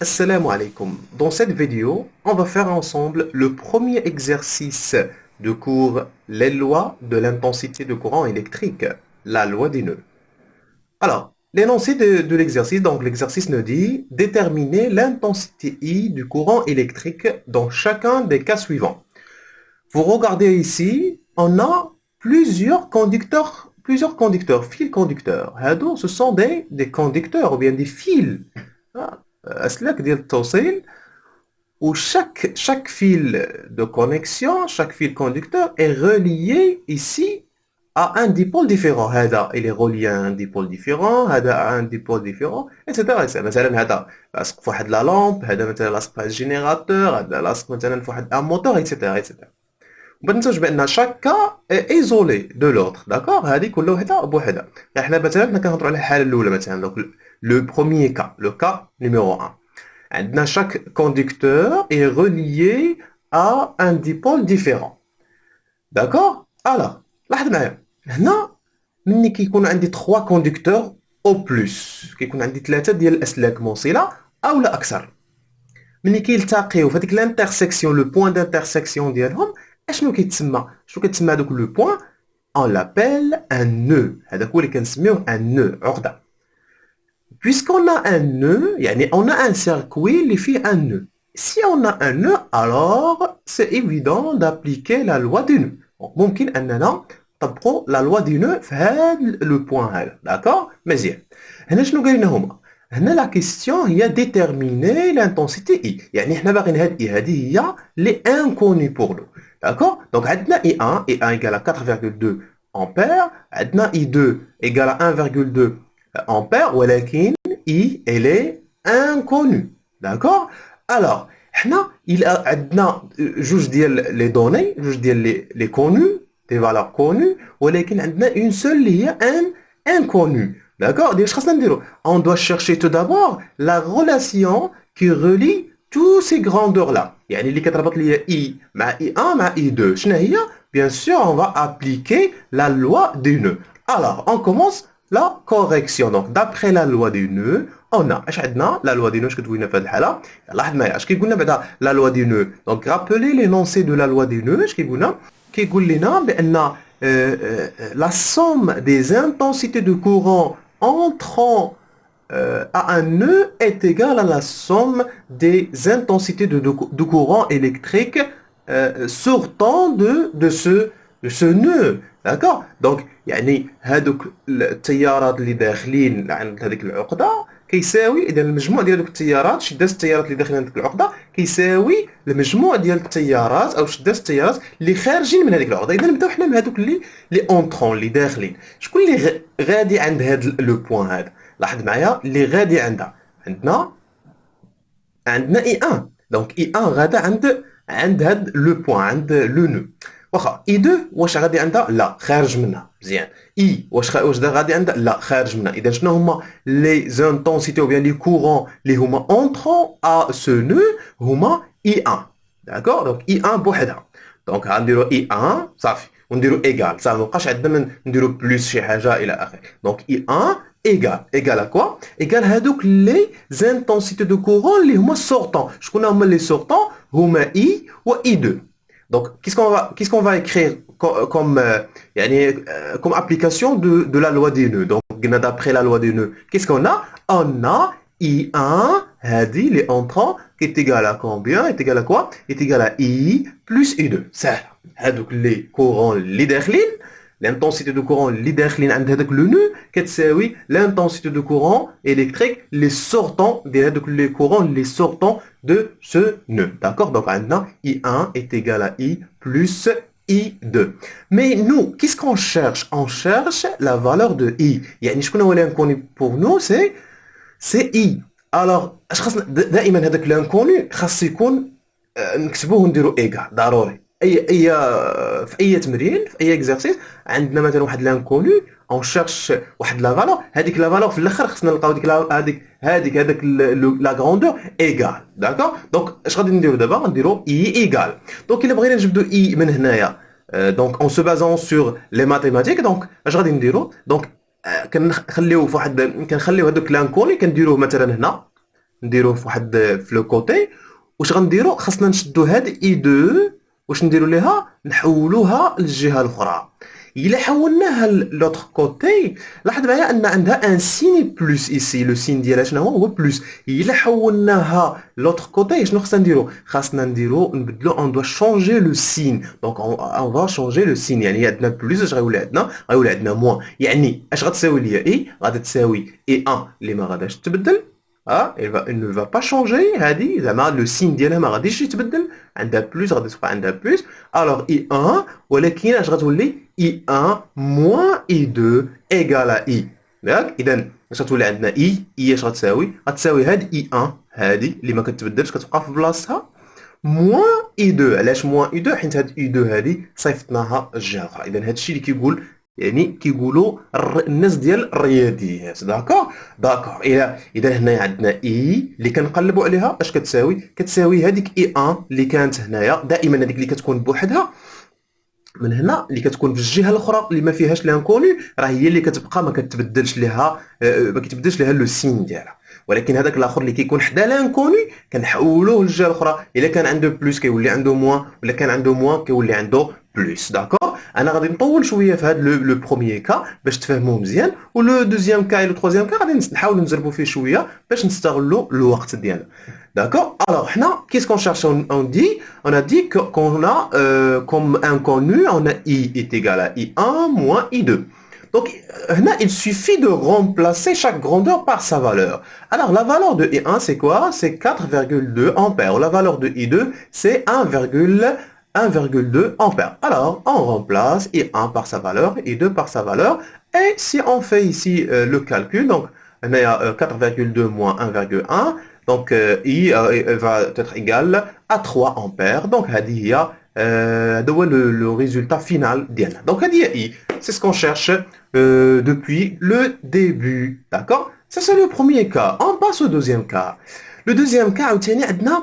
Assalamu alaikum. Dans cette vidéo, on va faire ensemble le premier exercice de cours Les lois de l'intensité de courant électrique, la loi des nœuds. Alors, l'énoncé de l'exercice, donc l'exercice nous dit déterminer l'intensité I du courant électrique dans chacun des cas suivants. Vous regardez ici, on a plusieurs conducteurs, fils conducteurs. Ce sont des conducteurs ou bien des fils. أسلاك ديال التوصيل où chaque fil de connexion, chaque fil conducteur est relié ici à un dipôle différent. هذا il est relié à un dipôle différent, هذا à un dipôle différent, etc. مثلا هذا لاصق في واحد لا لامب، هذا مثلا لاصق في واحد الجينيراتور، هذا لاصق مثلا في واحد ان موتور، etc. وما تنساوش بان شاك كا ايزولي دو لوتر، داكور. هذه كل وحده بوحدها. احنا مثلا كنهضروا على الحاله الاولى مثلا، دونك لو بروميير كا، لو كا نيميرو 1. عندنا chaque conducteur est relié à un dipôle différent. D'accord. Alors لاحظ معايا هنا، ملي كيكون عندي 3 كوندكتور او بلس، كيكون عندي 3 ديال الاسلاك موصله او لا اكثر، ملي كيلتقيو في هذيك الانترسيكسيون، لو بوين دانترسيكسيون ديالهم، اشنو كيتسمى؟ هذاك لو بوين؟ on l'appelle un nœud. هذاك هو اللي كنسميوه un nœud، عقده. Puisqu'on a un nœud, on a un circuit qui fait un nœud. Si on a un nœud, alors c'est évident d'appliquer la loi du nœud. Donc, ممكن أننا نطبقوا la loi du nœud في هذا le point هذا. D'accord? مزيان. هنا شنو قالنا هما؟ هنا la question هي déterminer l'intensité I. يعني احنا باغيين هاد I هذه هي les inconnus pour nous. D'accord? Donc عندنا I1 égale à 4,2 ampères. عندنا I2 égale à 1,2 ampères, ولكن I elle est inconnue. D'accord? Alors حنا عندنا جوج ديال لي دوني، جوج ديال لي كونو، دي فالور كونو، ولكن عندنا une seule اللي هي ان inconnue. D'accord? ديال اش خاصنا نديرو؟ On doit chercher tout d'abord la relation qui relie tous ces grandeurs là. يعني اللي كتربط لي I مع I1 مع I2 شنو هي؟ Bien sûr, on va appliquer la loi du nœud. Alors, on commence la correction. Donc, d'après la loi du nœud, on a la loi du nœud. La loi du nœud. Donc, rappelez l'énoncé de la loi du nœud. Qui la somme des intensités de courant entrant à un nœud est égale à la somme des intensités de courant électrique sortant de ce nœud. D'accord. Donc يعني هذوك التيارات اللي داخلين عند هذيك العقده كيساوي، اذا المجموع ديال هذوك التيارات، شدات التيارات اللي داخلين عند العقده كيساوي المجموع ديال التيارات او شدات التيارات اللي خارجين من هذيك العقده. اذا نبداو حنا بهذوك اللي اونطرون اللي داخلين. شكون اللي غادي عند هذا لو بوين هذا؟ لاحظ معايا اللي غادي عندها، عندنا اي 1. دونك اي 1 غادا عند هذا لو بوين، عند لو نو. واخا اي 2 واش غادي عندها؟ لا، خارج منها. مزيان. اي واش غادي عندها؟ لا، خارج منها. اذا شنو هما لي زانتونسيتي او بيان لي كورون اللي هما اونطرون ا سو نو؟ هما اي 1. داكور. دونك اي 1 بوحدها. دونك غنديرو اي 1 صافي ونديرو ايغال، صافي مابقاش عندنا نديرو بلس شي حاجه الى اخره. دونك اي 1 égal à quoi? Égal هذوك les intensités de courant اللي هما sortants. شكون هما les sortants؟ هما I و I2. Donc, qu'est-ce qu'on va écrire comme application de la loi des nœuds? Donc, d'après la loi des nœuds, qu'est-ce qu'on a? On a I1, هذه les entrants, qui est égal à combien? Est égal à quoi? Est égal à I plus I2. Ça, هذوك les courants اللي داخلين، l'intensité de courant اللي داخلين عند هذاك le nœud كتساوي l'intensité de courant électrique les sortants de هذوك les courants les sortants de ce nœud. D'accord? Donc عندنا I1 est égal à I plus I2. Mais nous, qu'est-ce qu'on cherche? On cherche la valeur de I. يعني شكون هو l'inconnu pour nous? C'est I. Alors اش خاصنا دائما هذاك l'inconnu خاص يكون نكتبوه ونديرو ايغال ضروري. اي في اي تمرين، في اي اكزرسيس عندنا مثلا واحد لانكونو، اون شيرش واحد لا فالور، هذيك لا فالور في الاخر خصنا نلقاو هذاك لا غروندور ايغال. داكور. دونك اش غادي نديرو دابا؟ غنديرو اي ايغال. دونك الا بغينا نجبدو اي من هنايا، دونك اون سو بازون سور لي ماتيماتيك، دونك اش غادي نديرو؟ دونك كنخليو هذوك لانكوني كنديروه مثلا هنا نديروه في واحد في لو كوتي. واش غنديرو؟ خاصنا نشدو هاد اي 2. واش نديرو ليها؟ نحولوها للجهه الاخرى. الا حولناها لوتر كوتي لاحظ معايا ان عندها ان سيني بلوس ايسي. لو سين ديالها شنو هو بلوس. الا حولناها لوتر كوتي شنو خاصنا نديرو؟ خاصنا نبدلو اون دو شونجي لو سين. دونك اون فا شونجي لو سين. يعني عندنا بلوس اش غيولي عندنا موان. يعني اش غتساوي ليا اي؟ غادي تساوي اي 1 اللي ما غاداش تبدل. elle ne va pas changer. هذه زعما لو سين ديالها ما غاديش يتبدل. عندها بلوس غادي تبقى عندها بلوس. الوغ اي 1 ولكن اش غتولي؟ اي 1 موان اي 2 ايكال اي. ياك؟ اذا اش غتولي عندنا؟ اي اش غتساوي؟ غتساوي هاد اي 1 هذه اللي ما كتبدلش كتبقى في بلاصتها موان اي 2. علاش موان اي 2؟ حيت هاد اي 2 هذه صيفطناها الجهه الاخرى. اذا هاد الشيء اللي كيقول يعني كيقولوا الناس ديال الرياضيات. داكور. اذا هنايا عندنا اي اللي كنقلبوا عليها اش كتساوي؟ كتساوي هذيك اي 1 اللي كانت هنايا. دائما هذيك اللي كتكون بوحدها من هنا اللي كتكون في الجهه الاخرى اللي ما فيهاش لانكوني راه هي اللي كتبقى ما كتبدلش لها ما كيتبدلش لها لو سين ديالها. ولكن هذاك الاخر اللي كيكون حدا لانكوني كنحولوه للجهه الاخرى. الا كان عنده بلوس كيولي عنده موان، ولا كان عنده موان كيولي عنده بلوس. داكور. انا غادي نطول شويه في هذا لو بروميير كا باش تفهموه مزيان، ولو دوزيام كا لو ترويزيام كا غادي نحاولوا نزربوا فيه شويه باش نستغلوا الوقت ديالنا. D'accord? Alors, qu'est-ce qu'on cherche? On a dit qu'on a comme inconnu, on a i est égal à i1 moins i2. Donc, il suffit de remplacer chaque grandeur par sa valeur. Alors, la valeur de i1, c'est quoi? C'est 4,2 ampères. La valeur de i2, c'est 1,2 ampères. Alors, on remplace i1 par sa valeur, i2 par sa valeur. Et si on fait ici le calcul, donc, on a 4,2 moins 1,1. Donc, I va être égal à 3 ampères. Donc, le résultat final d'I. Donc, I, c'est ce qu'on cherche depuis le début. D'accord? Ça, c'est le premier cas. On passe au deuxième cas. Le deuxième cas, on a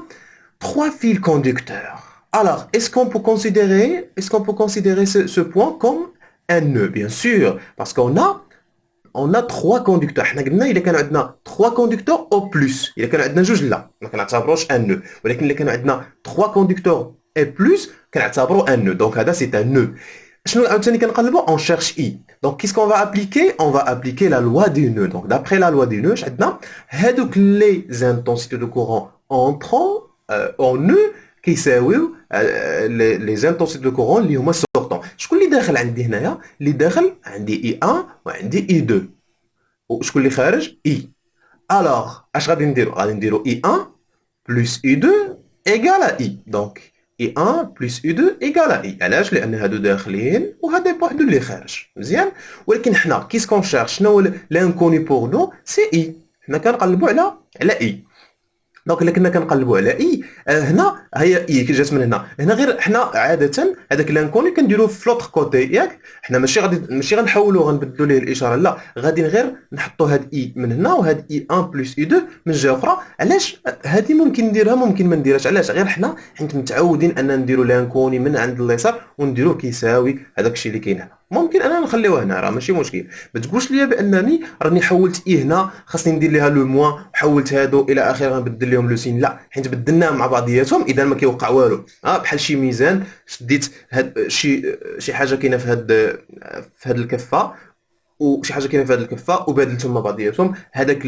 3 fils conducteurs. Alors, est-ce qu'on peut considérer ce point comme un nœud? Bien sûr, parce on a 3 conducteurs. حنا قلنا الا كانوا عندنا 3 conducteurs au plus. الا كانوا عندنا جوج لا ما كنعتبروش ان نو. ولكن الا كانوا عندنا 3 conducteurs et plus كنعتبروا ان نو. دونك هذا سي ان نو. شنو عاوتاني كنقلبوا؟ on cherche i. Donc qu'est-ce qu'on va appliquer? On va appliquer la loi du nœud. Donc d'après la loi du nœud عندنا هذوك les intensités de courant entrant en nœud كيساويو les intensités de courant اللي هما sortant. شكون اللي داخل عندي هنايا؟ اللي داخل عندي I1 وعندي I2. وشكون اللي خارج؟ I. alors اش غادي نديرو؟ غادي نديرو I1 plus I2 égale à I. donc I1 plus I2 égale à I. علاش؟ لان هادو داخلين وهذا بوحدو اللي خارج. مزيان. ولكن حنا كيسكون شيرش شنو هو لانكوني بور نو؟ سي I. حنا كنقلبوا على I. دونك الا كنا كنقلبوا على اي هنا هي اي كي جات من هنا غير حنا عاده هذاك لانكوني كنديروه في لوطخ كوتي. ياك؟ حنا ماشي غنحولوا غنبدلوا ليه الاشاره، لا غادي غير نحطوا هاد اي من هنا وهاد اي 1 بلس اي 2 من جهه اخرى. علاش هذه ممكن نديرها ممكن ما نديرهاش؟ علاش؟ غير حنا حيت متعودين ان نديروا لانكوني من عند اليسار ونديروه كيساوي هذاك الشيء اللي كاين هنا. ممكن انا نخليوه هنا راه ماشي مشكل. ما تقولش ليا بانني راني حولت اي هنا خاصني ندير ليها لو موان وحولت هادو الى اخره غنبدل لهم لو سين. لا، حيت بدلناهم مع بعضياتهم اذا ما كيوقع والو. بحال شي ميزان شديت هاد شي حاجه كاينه في هاد الكفه وشي حاجه كاينه في هاد الكفه وبدلتهم مع بعضياتهم، هذيك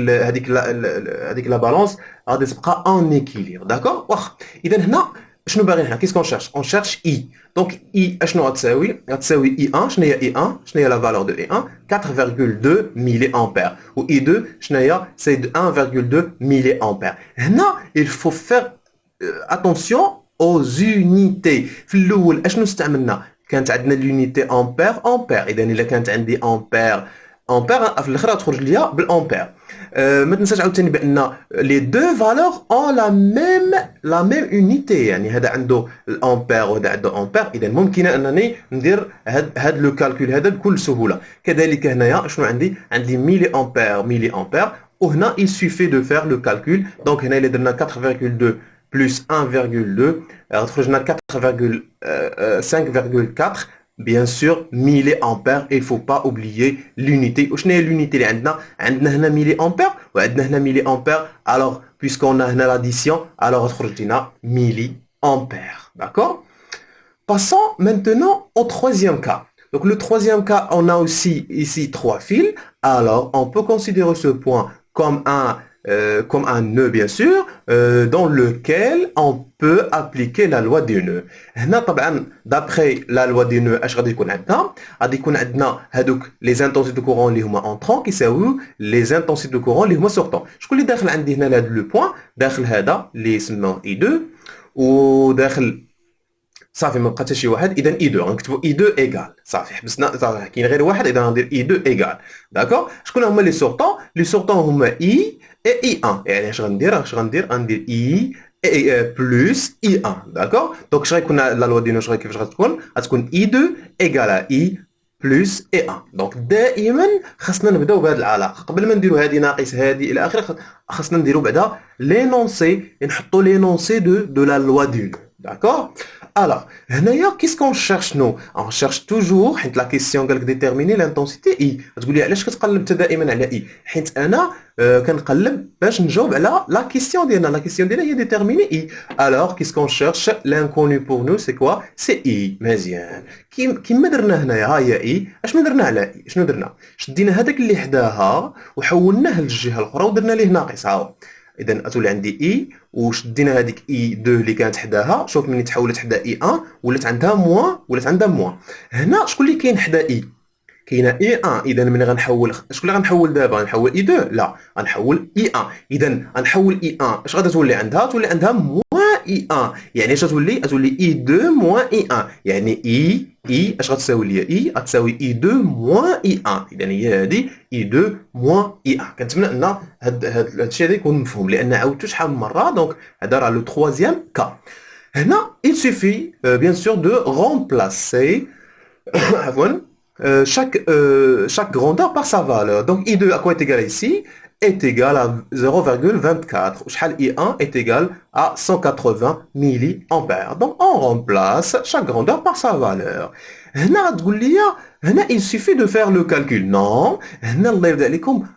لا بالانس غادي تبقى اون ايكيليبر. داكور؟ واخا. اذا هنا شنو باغي هنا؟ كيسكون شيرش؟ اون شيرش اي. دونك اي اشنو غتساوي؟ غتساوي اي 1. شنو هي اي 1؟ شنو هي لا فالور دو اي 1؟ 4,2 ملي امبير. و اي 2 شنو هي؟ سي 1,2 ملي امبير. هنا il faut faire attention aux unités. في الاول اشنو استعملنا؟ كانت عندنا لونيتي امبير. اذا الا كانت عندي امبير في الاخر تخرج ليا بالامبير. ما تنساش عاوتاني بان لي دو فالور اون لا ميم يونيتي. يعني هذا عنده الامبير وهذا عنده امبير. اذا ممكن انني ندير هاد لو كالكول هذا بكل سهوله. كذلك هنايا شنو عندي ميلي امبير وهنا il suffit de faire le calcul. دونك هنا الا درنا 4,2 plus 1,2 غتخرج لنا 5,4. Bien sûr, milliampères, il faut pas oublier l'unité. وشنو هي l'unité اللي عندنا؟ عندنا هنا milliampères وعندنا هنا milliampères. alors puisqu'on a l'addition, alors on a milliampères. D'accord? Passons maintenant au troisième cas. Donc le troisième cas, on a aussi ici 3 fils. Alors on peut considérer ce point comme un nœud bien sûr, dans lequel on peut appliquer la loi des nœuds. هنا طبعا d'après la loi des nœuds اش غادي يكون عندنا؟ غادي يكون عندنا هذوك les intensités de courant اللي هما entrants كيساويو les intensités de courant اللي هما sortants. شكون اللي داخل عندي هنا لهذا لو بوين؟ داخل هذا اللي يسمى I2 وداخل صافي ما بقى حتى شي واحد اذا اي 2 غنكتبوا اي 2 ايغال صافي حبسنا صافي كاين غير واحد اذا غندير اي 2 ايغال داكور شكون هما لي سورتون هما اي اي 1 يعني اش غندير غندير اي بلس اي 1 داكور دونك اش غيكون لا لوا ديالو كيفاش غتكون اي 2 ايغال اي بلس اي 1 دونك دائما خاصنا نبداو بهذه العلاقه قبل ما نديروا هذه ناقص هذه الى اخره خاصنا نديروا بعدا لينونسي نحطوا لينونسي دو لا لوا دو d'accord. Alors, qu'est-ce qu'on cherche nous? On cherche toujours, la question de déterminer l'intensité I. تقول لي علاش كتقلب دائما على I؟ حيت انا كنقلب باش نجاوب على la question ديالنا هي déterminer I. Alors, qu'est-ce qu'on cherche? L'inconnu pour nous c'est quoi? C'est I. مزيان. كيما درنا هنايا ها هي I. اش ما درنا على I؟ شنو درنا؟ شدينا هذاك اللي حداها وحولناه للجهه الاخرى ودرنا ليه ناقص هاو. اذا اتولي عندي اي وشدينا هذيك اي 2 اللي كانت حداها شوف ملي تحولت حدا اي 1 ولات عندها موان هنا شكون اللي كاين حدا اي كاينه اي 1 اذا ملي غنحول شكون اللي غنحول دابا نحول اي 2 لا غنحول اي 1 اذا غنحول اي 1 اش غادا تولي عندها موان اي 1 يعني اش غتولي اي 2 موان اي 1 يعني اي اش غتساوي ليا اي غتساوي اي 2 موان اي 1 اذا هي هذه اي 2 موان اي 1 كنتمنى ان هذا الشيء هذا يكون مفهوم لان عاودته شحال من مره دونك هذا راه لو troisième كا هنا il suffit bien sûr de remplacer عفوا chaque grandeur par sa valeur. Donc I2 à quoi est égal ici? Est égal à 0,24. I1 est égal à 180 milliampères. Donc on remplace chaque grandeur par sa valeur. Il suffit de faire le calcul. Non,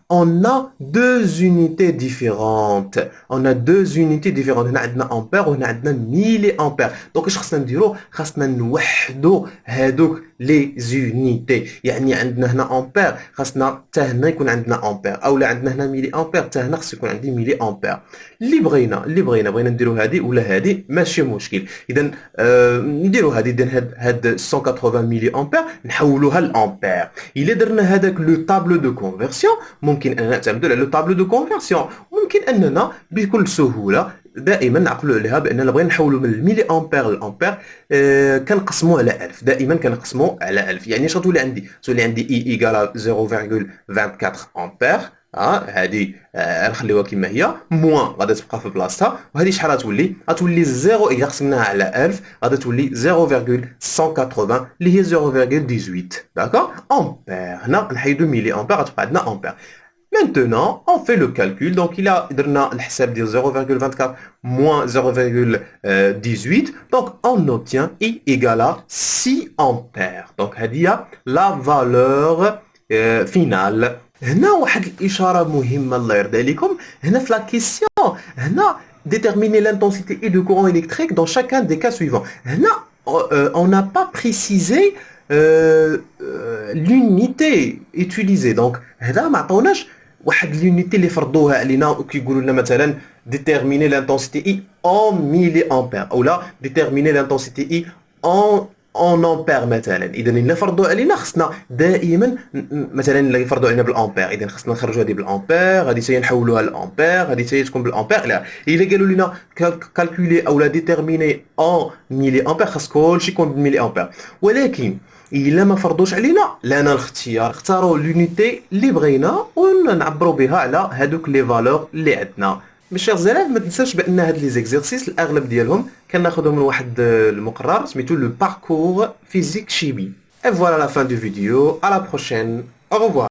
on a deux unités différentes. On a deux unités différentes. On a ampères ou on a milliampères. Donc, خاصنا نوحدوا هذوك les unités. يعني عندنا هنا ampères خاصنا حتى هنا يكون عندنا ampères أو لا عندنا هنا milliampères حتى هنا خاص يكون عندي milliampères. اللي بغينا نديروا هذه ولا هذه ماشي مشكل. إذا نديروا هذه هاد 180 milliampères نحولوها لأمبير. إلا درنا هذاك لو طابلو دو كونفيرسيون ممكن أننا نعتمدوا على لو طابلو دو كونفيرسيون ممكن أننا بكل سهولة دائما نعقلوا عليها بأننا بغينا نحولوا من الميلي أمبير للأمبير كنقسموا على 1000 دائما كنقسموا على 1000 يعني اش غتولي عندي؟ تولي عندي إي إيكال 0,24 أمبير هذه نخليوها كما هي موان غادي تبقى في بلاصتها وهذه شحال غتولي 0 الا قسمناها على 1000 غادي تولي 0,180 اللي هي 0,18 داكور امبير هنا نحيدو ميلي امبير غتبقى عندنا امبير. Maintenant, on fait le calcul. Donc, il a le حساب ديال 0,24 moins 0,18. Donc, on obtient I égale à 6 ampères. Donc, هذه la valeur finale. هنا واحد الإشارة مهمة الله يرضي عليكم هنا في la question هنا déterminer l'intensité et du courant électrique dans chacun des cas suivants. هنا on n'a pas précisé l'unité utilisée. Donc هذا ما عطوناش واحد l'unité اللي فرضوها علينا وكيقولوا لنا مثلا déterminer l'intensité I en milliampères ou là déterminer l'intensité I en امبير مثلا. اذا الا فرضوا علينا خصنا دائما مثلا الا يفرضوا علينا بالامبير اذا خصنا نخرجوا هذه بالامبير هذه حتى نحولوها للامبير هذه حتى تكون بالامبير. لا الا قالوا لنا كالكولي او لا ديتيرميني ان ميلي امبير خاص كلشي يكون بالميلي امبير. ولكن الا ما فرضوش علينا لنا الاختيار اختاروا لونيتي اللي بغينا ونعبروا بها على هذوك لي فالور اللي عندنا. مش شيخ زلاف ما تنساش بان هاد لي زيكزيرسيس الاغلب ديالهم كناخذهم من واحد المقرر سميتو لو باركور فيزيك شيبي. Et voilà la fin du vidéo, à la prochaine, au revoir.